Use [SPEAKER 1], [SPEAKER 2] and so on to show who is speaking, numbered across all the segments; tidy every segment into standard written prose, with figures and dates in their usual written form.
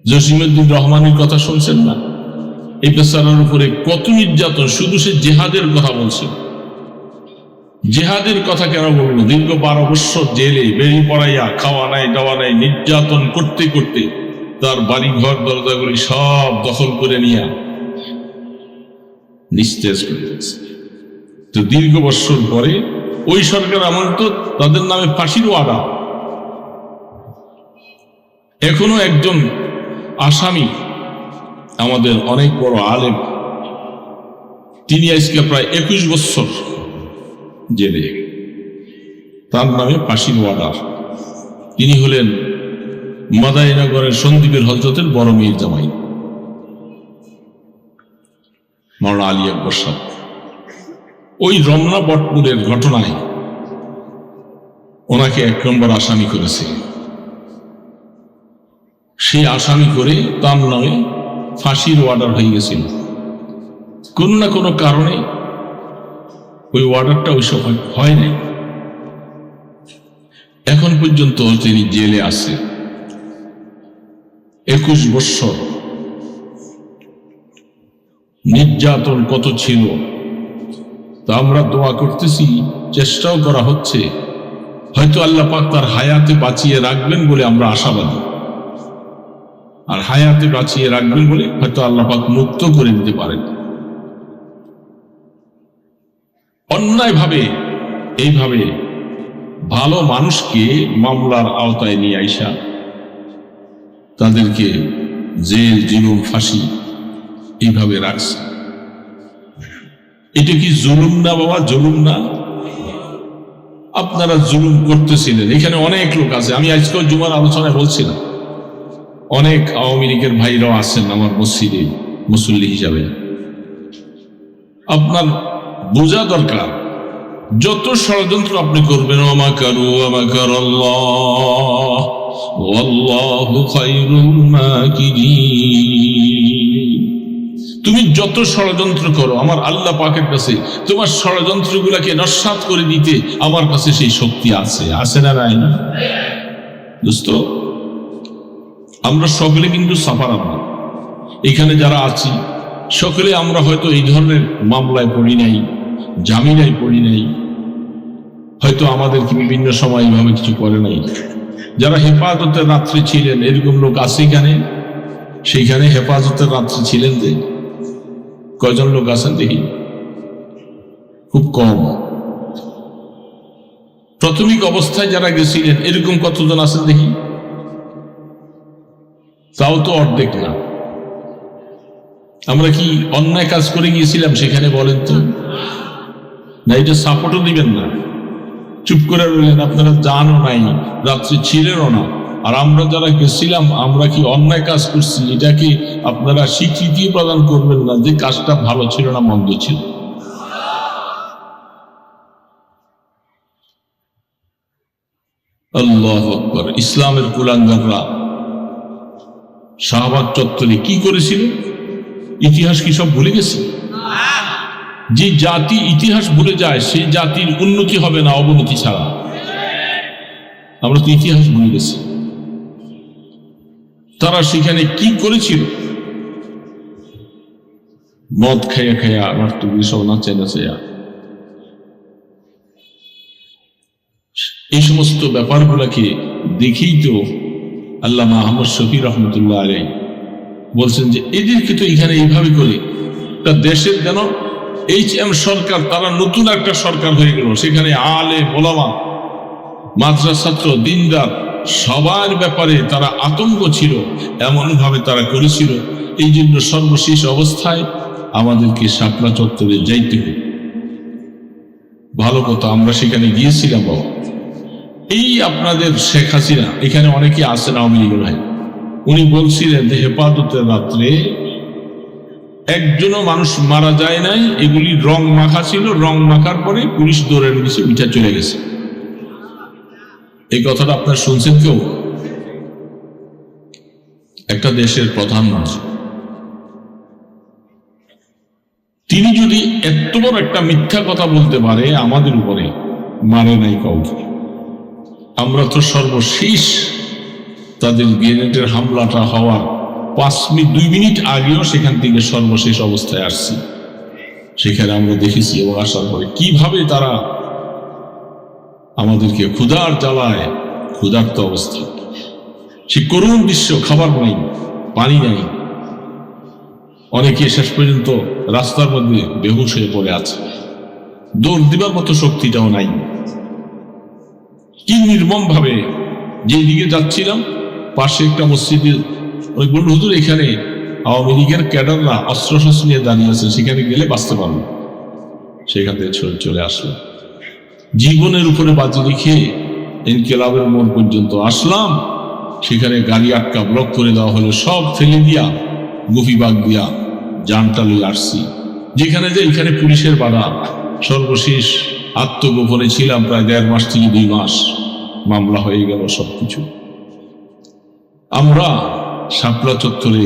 [SPEAKER 1] জসিমউদ্দিন রহমানের কথা শুনছেন না? এই বেচারার উপরে কত নির্যাতন, শুধু সে জেহাদের কথা বলছে। জেহাদের কথা কেন বলবো? দীর্ঘ 12 বছর জেলে বেরিয়ে পড়াইয়া, খাওয়া নাই দাওয়া নাই, নির্যাতন করতে করতে তার বাড়ি ঘর দরজাগুলি সব দখল করে নিয়ে নিস্তেজ করে দিয়েছে। তো দীর্ঘ বছর পরে ওই সরকার আমল তো তাদের নামে ফাঁসির অর্ডার। এখনো একজন আসামি, আমাদের অনেক বড় আলেম, তিনি আজকে প্রায় 21 বছর জেলে, তার নামে ফাঁসির অর্ডার। তিনি হলেন মাদাইনগরের সন্দীপের হযরতের বড় মেয়ের জামাই মাওলানা আলী আকবর সাহেব। ওই রমনা বটপুরের ঘটনায় ওনাকে 1 নম্বর আসামি করেছে। সেই আসামি করে তার নামে ফাঁসির অর্ডার হয়ে গেছিল। কোনো না কোনো কারণে ওই অর্ডারটা ওই সময় হয় নাই। এখন পর্যন্ত তিনি জেলে আছে 21 বছর। নির্যাতন কত ছিল, তা আমরা দোয়া করতেছি, চেষ্টাও করা হচ্ছে। হয়তো আল্লাহ পাক তার হায়াতে বাঁচিয়ে রাখবেন বলে আমরা আশাবাদী, আর হায়াতে বাঁচিয়ে রাখবেন বলে হয়তো আল্লাহ পাক মুক্ত করে দিতে পারেন। অন্যায় ভাবে এইভাবে ভালো মানুষকে মামলার আওতায় নিয়ে আইসা তাদেরকে জেল, জুলুম, ফাঁসি এইভাবে রাখছে। এটা কি জুলুম না বাবা? জুলুম না? আপনারা জুলুম করতেছিলেন। এখানে অনেক লোক আছে, আমি আজকেও জুমার আলোচনায় বলছিলাম, অনেক আওয়ামী লীগের ভাইরাও আছেন আমার মসজিদে মুসল্লি হিসাবে। আপনার বোঝা দরকার, যত ষড়যন্ত্র আপনি করবেন, ওয়ামাকারু ওয়ামাকারাল্লাহ ওয়াল্লাহু খায়রুল মাকিরিন। তুমি যত ষড়যন্ত্র করো, আমার আল্লাহ পাকের কাছে তোমার ষড়যন্ত্রগুলোকে নস্যাৎ করে দিতে আমার কাছে সেই শক্তি আছে। আছে না নাই? দোস্ত, আমরা সকলে কিন্তু সাফারাত না। এখানে যারা আছি সকলে আমরা হয়তো এই ধরনের মামলায় পড়ি নাই, জামিনায় পড়ি নাই, হয়তো আমাদেরকে বিভিন্ন সময় এইভাবে কিছু করে নাই। যারা হেফাজতের রাত্রে ছিলেন, এরকম লোক আছে এখানে? সেইখানে হেফাজতের রাত্রে ছিলেন যে কয়জন লোক আছেন দেখি? খুব কম। প্রাথমিক অবস্থায় যারা গেছিলেন এরকম কতজন আছেন দেখি? তাও তো অর্ধেক না। আমরা কি অন্যায় কাজ করে গিয়েছিলাম সেখানে? বলেন তো। না, এটা সাপোর্টও দিবেন না, চুপ করে রইলেন। আপনারা জানো নাই, রাত্রে ছিলেনও না। আর আমরা যারা গেছিলাম, আমরা কি অন্যায় কাজ করছি এটাকে আপনারা স্বীকৃতি প্রদান করবেন না যে কাজটা ভালো ছিল না মন্দ ছিল? আল্লাহু আকবার। ইসলামের কুলাঙ্গাররা শাহবাগ চত্বরে কি করেছিল? ইতিহাস কি সব ভুলে গেছে? যে জাতি ইতিহাস ভুলে যায় সেই জাতির উন্নতি হবে না অবনতি ছাড়া। আমরা তো ইতিহাস ভুলে গেছি। তারা সেখানে কি করেছিল? মদ খাইয়া খাইয়া আমার তো সব নাচে নাচে। এই সমস্ত ব্যাপারগুলোকে দেখেই তো আল্লামা আহমদ শফি রহমতুল্লাহ আলাইহি বলছেন যে এদেরকে তো এখানে এইভাবে করে তা দেশের যেন HM সরকার, তারা নতুন একটা সরকার হয়ে গেল। সেখানে আলেম ওলামা, মাদ্রাসা ছাত্র, দিনদার সবার ব্যাপারে তারা আতঙ্ক ছিল, এমন ভাবে তারা করেছিল। এই জন্য সর্বশেষ অবস্থায় আমাদেরকে শাপলা চত্বরে যাইতে হবে। ভালো কথা, আমরা সেখানে গিয়েছিলাম। বাবা, এই আপনাদের শেখ হাসিনা, এখানে অনেকে আছেন আওয়ামী লীগের ভাই, উনি বলছিলেন যে হেফাজতের রাত্রে একজনও মানুষ মারা যায় নাই, এগুলি রং মাখা ছিল, রং মাখার পরে পুলিশ দৌড়ে নিচে উঠে চলে গেছে। এই কথাটা আপনার শুনছেন কেউ? একটা দেশের প্রধানমন্ত্রী, তিনি যদি এত বড় একটা মিথ্যা কথা বলতে পারে আমাদের উপরে, মারে নাই কাউকে, আমরা তো সর্বশেষ তাদের গ্রেনেডের হামলাটা হওয়ার 2 মিনিট আগেও সেখান থেকে সর্বশেষ অবস্থায় আসছি। সেখানে আমরা দেখেছি এবং আসার পরে কিভাবে তারা আমাদেরকে ক্ষুধার জ্বালায়, ক্ষুধার্ত অবস্থা, সে করুণ দৃশ্য, খাবার নেই, পানি নেই, অনেকে শেষ পর্যন্ত রাস্তার মধ্যে বেহুশ হয়ে পড়ে আছে, দৌড় দিবার মতো শক্তিটাও নাই। কি নির্মম ভাবে যেদিকে যাচ্ছিলাম, পাশে একটা মসজিদে ওই বলল, হুজুর এখানে আওয়ামী লীগের ক্যাডাররা অস্ত্রশস্ত্র নিয়ে দাঁড়িয়ে আছে, সেখানে গেলে বাঁচতে পারবো। সেখান থেকে চলে আসলো। জীবনের উপরে বাজি রেখে ইনকিলাবের মোড় পর্যন্ত আসলাম। সেখানে গাড়ি আটকা ব্লক করে দেওয়া হলো, সব ফেলে দিয়া গফিবাগ দিয়া জানটা লই আসছি। যেখানে যে এখানে পুলিশের বাধা। সর্বশেষ আত্মগোপনে ছিলাম প্রায় 1.5 মাস থেকে 2 মাস। মামলা হয়ে গেল সবকিছু। আমরা শাপলা চত্বরে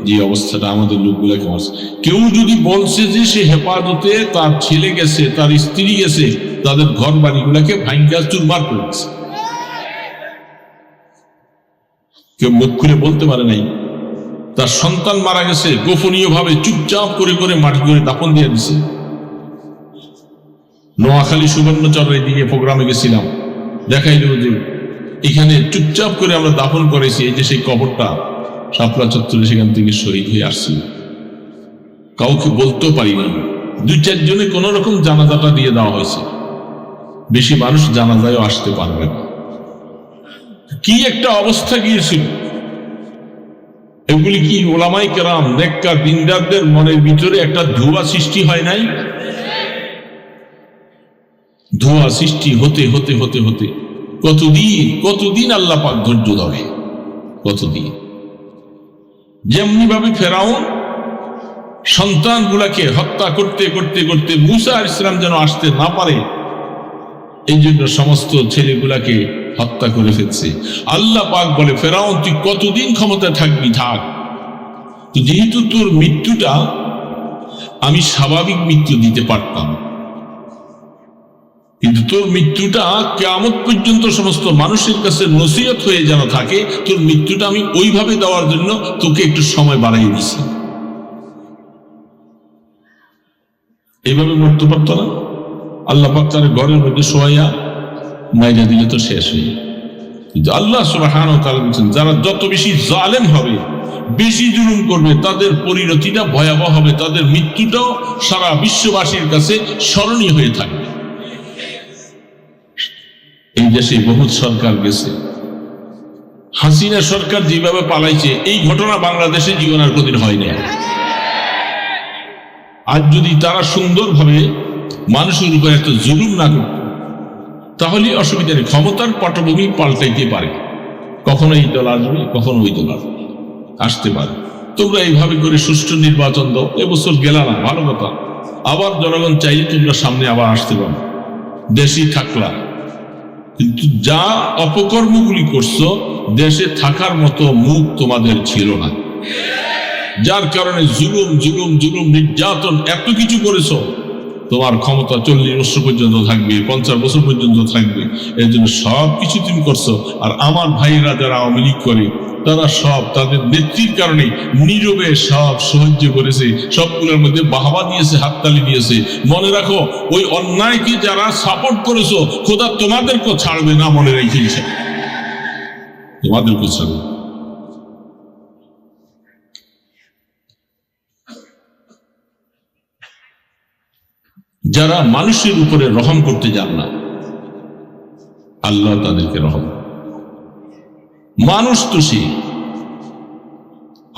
[SPEAKER 1] যে অবস্থাটা আমাদের লোকগুলাকে মারছে, কেউ যদি বলছে যে সে হেফাজতে তার ছেলে গেছে, তার স্ত্রী গেছে, তাদের ঘর বাড়িগুলাকে ভাঙ্গা চুরমার করেছে, কেউ মুখ খুলে বলতে পারে নাই। তার সন্তান মারা গেছে, গোপনীয় ভাবে চুপচাপ করে করে মাটি করে দাফন দিয়ে দিছে। নোয়াখালী সুবর্ণচরের দিকে প্রোগ্রামে গেছিলাম, দেখাইল যে এখানে চুপচাপ করে আমরা দাফন করেছি। এই যে সেই কবরটা শাপলা চত্বরে, সেখান থেকে শহীদ হয়ে আসছি, কাউকে বলতেও পারি না। 2-4 জনে কোন রকম জানাজাটা দিয়ে দেওয়া হয়েছে, বেশি মানুষ জানাজায়ও আসতে পারবে না। কি একটা অবস্থা গিয়েছিল। এগুলি কি ওলামায়ে কেরাম নেককার দিনদারদের মনের ভিতরে একটা ধোঁয়া সৃষ্টি হয় নাই? ধোঁয়া সৃষ্টি হতে হতে হতে হতে কতদিন আল্লাহ পাক ধৈর্য ধরে, কতদিন। যেমনি ভাবে ফেরাউন সন্তানগুলাকে হত্যা করতে করতে করতে মুসা আলাইহিস সালাম যেন আসতে না পারে, এই জন্য সমস্ত ছেলেগুলাকে হত্যা করে ফেলছে। আল্লাহ পাক বলে, ফেরাউন তুই কতদিন ক্ষমতায় থাকবি, থাক। তো যেহেতু তোর মৃত্যুটা আমি স্বাভাবিক মৃত্যু দিতে পারতাম, কিন্তু তোর মৃত্যুটা কিয়ামত পর্যন্ত সমস্ত মানুষের কাছে নসিহত হয়ে যেন থাকে, তোর মৃত্যুটা আমি ওইভাবে দেওয়ার জন্য তোকে একটু সময় বাড়াই দিছি। এইভাবে মরতে পারতো না? আল্লাহ পাক তার ঘরের মধ্যে শোয়াইয়া মাইরা দিলে তো শেষ হয়ে। কিন্তু আল্লাহ সুবহানাহু ওয়া তাআলা বলেছেন, যারা যত বেশি জালেম হবে, বেশি জুলুম করবে, তাদের পরিণতিটা ভয়াবহ হবে, তাদের মৃত্যুটাও সারা বিশ্ববাসীর কাছে স্মরণীয় হয়ে থাকবে। এই দেশে বহুত সরকার গেছে, হাসিনা সরকার যেভাবে পালাইছে, এই ঘটনা বাংলাদেশে জীবনের কোনদিন হয় না। আজ যদি তারা সুন্দরভাবে মানুষের উপর এত জুলুম না করত, তাহলে অসুবিধা নেই। ক্ষমতার পটভূমি পাল্টাইতে পারে, কখনো এই দল আসবে, কখনো ওই দল আসবে, আসতে পারে। তোমরা এইভাবে করে সুষ্ঠু নির্বাচন দাও, এবছর গেলা না, ভালো কথা। আবার জনগণ চাইলে তোমরা সামনে আবার আসতে পারো, দেশেই থাকলা। কিন্তু যা অপকর্মগুলি করছো, দেশে থাকার মতো মুখ তোমাদের ছিল না, যার কারণে জুলুম জুলুম জুলুম নির্যাতন এত কিছু করেছো। তোমার ক্ষমতা 40 বছর পর্যন্ত থাকবে, 50 বছর পর্যন্ত থাকবে, এর জন্য সব কিছু তুমি করছো। আর আমার ভাইরা যারা আওয়ামী লীগ করে, তারা সব তাদের নেত্রীর কারণে নীরবে সব সহ্য করেছে, সবগুলোর মধ্যে বাহবা দিয়েছে, হাততালি দিয়েছে। মনে রাখো, ওই অন্যায়কে যারা সাপোর্ট করেছো, খোদা তোমাদেরকেও ছাড়বে না, মনে রেখেছে, তোমাদেরকেও ছাড়বে। যারা মানুষের উপরে রহম করতে যান না, আল্লাহ তাদেরকে রহম। মানুষ তো সে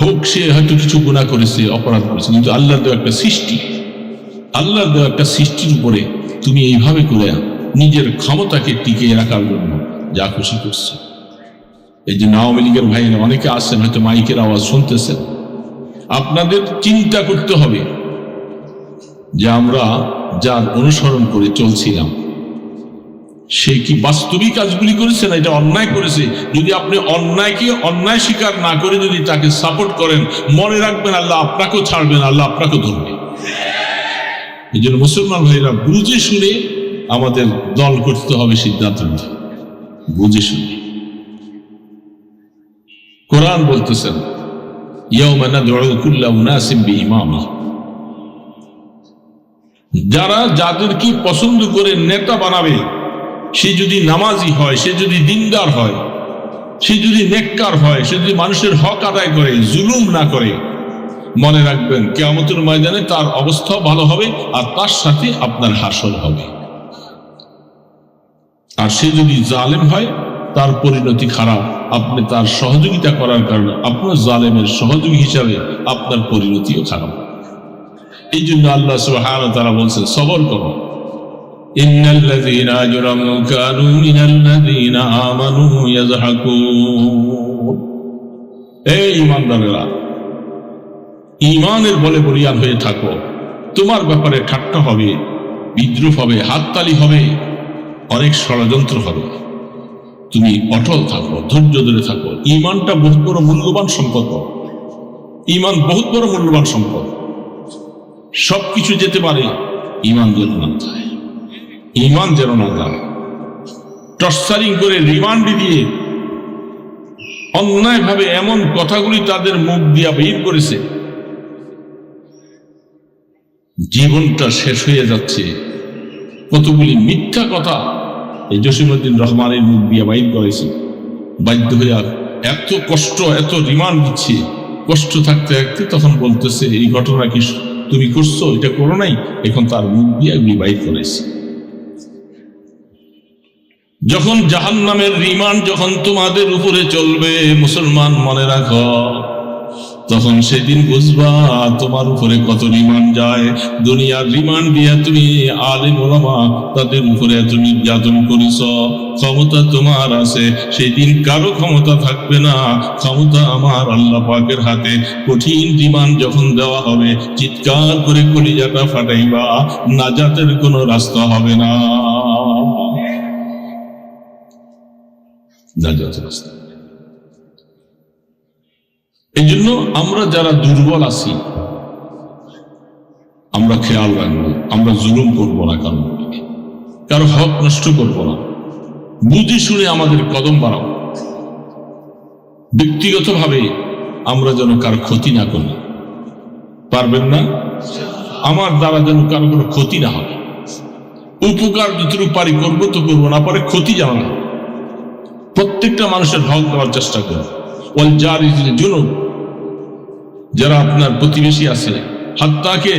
[SPEAKER 1] হোক, সে হয়তো কিছু গুনাহ করেছে, অপরাধ করেছে, কিন্তু আল্লাহর দেওয়া একটা সৃষ্টি, আল্লাহর দেওয়া একটা সৃষ্টির উপরে তুমি এইভাবে করে নিজের ক্ষমতাকে টিকিয়ে রাখার জন্য যা খুশি করছে। এই যে আওয়ামী লীগের ভাইরা অনেকে আসছেন, হয়তো মাইকের আওয়াজ শুনতেছেন। আপনাদের চিন্তা করতে হবে যে আমরা যার অনুসরণ করে চলছিলাম, সে কি বাস্তবিক কাজগুলি করেছে না এটা অন্যায় করেছে। যদি আপনি অন্যায়কে অন্যায় স্বীকার না করে যদি তাকে সাপোর্ট করেন, মনে রাখবেন আল্লাহ আপনাকেও ছাড়বেন, আল্লাহ আপনাকেও ধরবে। এই জন্য মুসলমান ভাইরা বুঝে শুনে আমাদের দল করতে হবে, সিদ্ধান্ত নিতে বুঝে শুনে। কোরআন বলতেছেন, ইয়াওমা নাদউ কুল্লা উনাসিম বিইমামিহি, যারা যাদেরকে পছন্দ করে নেতা বানাবে, সে যদি নামাজি হয়, সে যদি দিনদার হয়, সে যদি নেককার হয়, সে যদি মানুষের হক আদায় করে, জুলুম না করে, মনে রাখবেন কিয়ামতের ময়দানে তার অবস্থা ভালো হবে আর তার সাথে আপনার হাসর হবে। আর সে যদি জালেম হয়, তার পরিণতি খারাপ। আপনি তার সহযোগিতা করার কারণে আপনার জালেমের সহযোগী হিসাবে আপনার পরিণতিও খারাপ। এই জন্য আল্লাহ সুবহানাহু ওয়া তাআলা বলছেন, সবর করো। ইন্নাল্লাযীনা আজরামু কানু মিনাল্লাযীনা আমানু ইয়াযহাকুন। এই ঈমানদারেরা, ঈমানের বলে বলিয়ান হয়ে থাকো। তোমার ব্যাপারে ঠাট্টা হবে, বিদ্রুপ হবে, হাততালি হবে, অনেক ষড়যন্ত্র হবে। তুমি অটল থাকো, ধৈর্য ধরে থাকো। ঈমানটা বহুত বড় মূল্যবান সম্পদ। ঈমান বহুত বড় মূল্যবান সম্পদ। সবকিছু যেতে পারে, ঈমান যেন না যায়। ঈমান যেন না যায়। টর্চারিং করে, রিমান্ডে দিয়ে, অন্যায়ভাবে এমন কথাগুলি তাদের মুখ দিয়া বের করেছে, জীবনটা শেষ হয়ে যাচ্ছে। কতগুলি মিথ্যা কথা এই জসিমউদ্দিন রহমানের মুখ দিয়া বাইর করেছে। বাধ্য হয়ে এত কষ্ট, এত রিমান্ড দিচ্ছে, কষ্ট থাকতে থাকতে তখন বলতেছে, এই ঘটনা কি তুমি করছো, এটা করো নাই। এখন তার মুখ দিয়ে এগুলি বাইর করেছে। যখন জাহান্নামের রিমান্ড যখন তোমাদের উপরে চলবে, মুসলমান মনে রাখো, তখন সেদিন বুঝবা তোমার উপরে কত রিমান্ড যায়। দুনিয়ার রিমান্ড দিয়া তুমি আলেম ওলামা তাদের উপরে এত নির্যাতন করেছ, ক্ষমতা তোমার আছে, সেই দিন কারো ক্ষমতা থাকবে না। ক্ষমতা আমার আল্লাহ পাকের হাতে। কঠিন রিমান্ড যখন দেওয়া হবে, চিৎকার করে কলিজাটা ফাটাইবা, নাজাতের কোনো রাস্তা হবে না। নাজাতের রাস্তা। এই জন্য আমরা যারা দুর্বল আছি, আমরা খেয়াল রাখবো, আমরা জুলুম করবো না, কারো হক নষ্ট করবো না। বুঝে শুনে আমাদের কদম বাড়াও। ব্যক্তিগতভাবে আমরা যেন কারো ক্ষতি না করি। পারবেন না? আমার দ্বারা যেন কারো কোনো ক্ষতি না হয়। উপকার যতটুকু পারি করবো তো করবো, না পারে ক্ষতি যেন না। প্রত্যেকটা মানুষের হক দেওয়ার চেষ্টা করবো। ওয়াল জারিজিল জুনুব, যারা আপনার প্রতিবেশী আছে, হাত্তাকে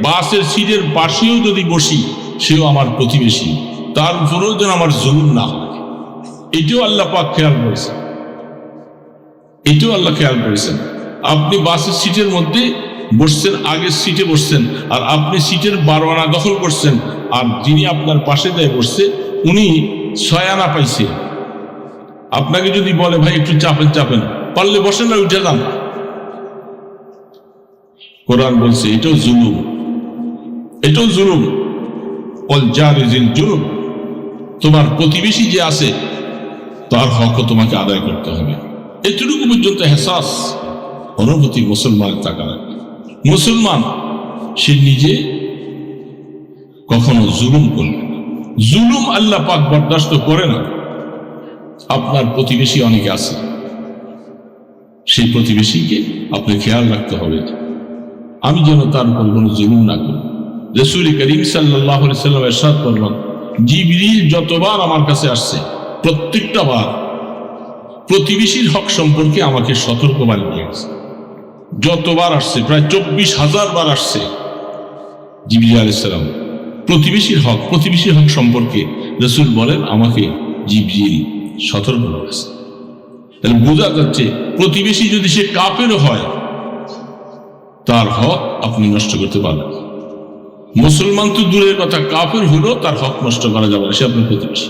[SPEAKER 1] বাসের সিটের পাশেও যদি বসি, সেও আমার প্রতিবেশী, তার উপরেও যেন আমার জুলুম না হয়। এটাও আল্লাহ পাক খেয়াল করেছেন। এটাও আল্লাহ খেয়াল করেছেন। আপনি বাসের সিটের মধ্যে বসছেন, আগের সিটে বসছেন, আর আপনি সিটের 12 আনা দখল করছেন, আর যিনি আপনার পাশে দেয় বসছে, উনি 6 আনা পাইছে। আপনাকে যদি বলে, ভাই একটু চাপেন চাপেন, পারলে বসেন না, উঠে যান। কোরআন বলছে এটাও জুলুম, এটাও জুলুম। ওয়াল জারিজিল জুনুব, তোমার প্রতিবেশী যে আছে তার হকও তোমাকে আদায় করতে হবে। এতটুকু পর্যন্ত এহসাস, অনুভূতি মুসলমান থাকা লাগবে। মুসলমান সে নিজে কখনো জুলুম করবে না। জুলুম আল্লাহ পাক বরদাস্ত করে না। আপনার প্রতিবেশী অনেকে আছে, সেই প্রতিবেশীকে আপনি খেয়াল রাখতে হবে, আমি যেন তার উপর কোনো জুলুম না করি। রাসূল করিম সাল্লাল্লাহু আলাইহি ওয়াসাল্লাম ইরশাদ করলেন, জিবরিল যতবার আমার কাছে আসছে, প্রত্যেকটা বার প্রতিবেশীর হক সম্পর্কে আমাকে সতর্কবাণী দিয়েছে। যতবার আসছে, প্রায় 24,000 বার আসছে জিবরিল আলাইহিস সালাম প্রতিবেশীর হক সম্পর্কে রাসূল বলেন, আমাকে জিবরিল সতর্ক করেছে। তাহলে বোঝা যাচ্ছে, প্রতিবেশী যদি সে কাফেরও হয়, তার হক আপনি নষ্ট করতে পারবেন। মুসলমান তো দূরের কথা, কাফের হলেও তার হক নষ্ট করা যাবে না, সে আপনার প্রতিবেশী।